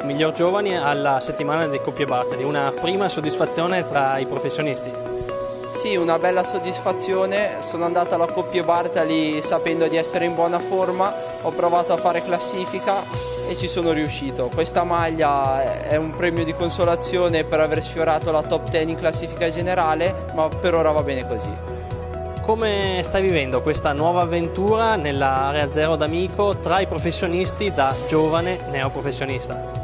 Miglior giovani alla settimana dei Coppie Bartali, una prima soddisfazione tra i professionisti. Sì, una bella soddisfazione, sono andato alla Coppie Bartali sapendo di essere in buona forma, ho provato a fare classifica e ci sono riuscito. Questa maglia è un premio di consolazione per aver sfiorato la top 10 in classifica generale, ma per ora va bene così. Come stai vivendo questa nuova avventura nell'area zero d'Amico tra i professionisti da giovane neoprofessionista?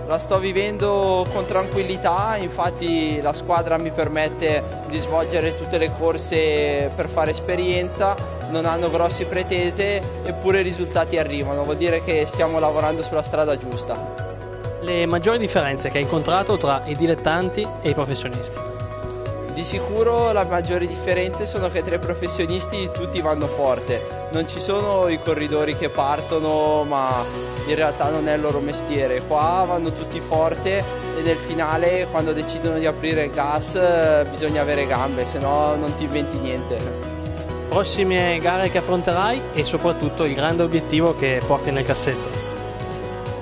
La sto vivendo con tranquillità, infatti la squadra mi permette di svolgere tutte le corse per fare esperienza, non hanno grosse pretese eppure i risultati arrivano, vuol dire che stiamo lavorando sulla strada giusta. Le maggiori differenze che hai incontrato tra i dilettanti e i professionisti? Di sicuro le maggiori differenze sono che tra i professionisti tutti vanno forte, non ci sono i corridori che partono ma in realtà non è il loro mestiere, qua vanno tutti forte e nel finale quando decidono di aprire il gas bisogna avere gambe, se no non ti inventi niente. Prossime gare che affronterai e soprattutto il grande obiettivo che porti nel cassetto?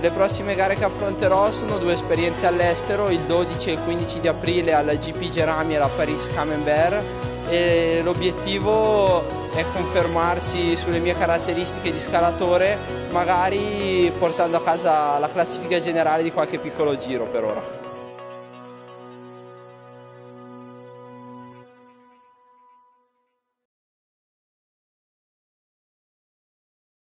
Le prossime gare che affronterò sono due esperienze all'estero, il 12 e il 15 di aprile alla GP Gerami e alla Paris Camembert e l'obiettivo è confermarsi sulle mie caratteristiche di scalatore, magari portando a casa la classifica generale di qualche piccolo giro per ora.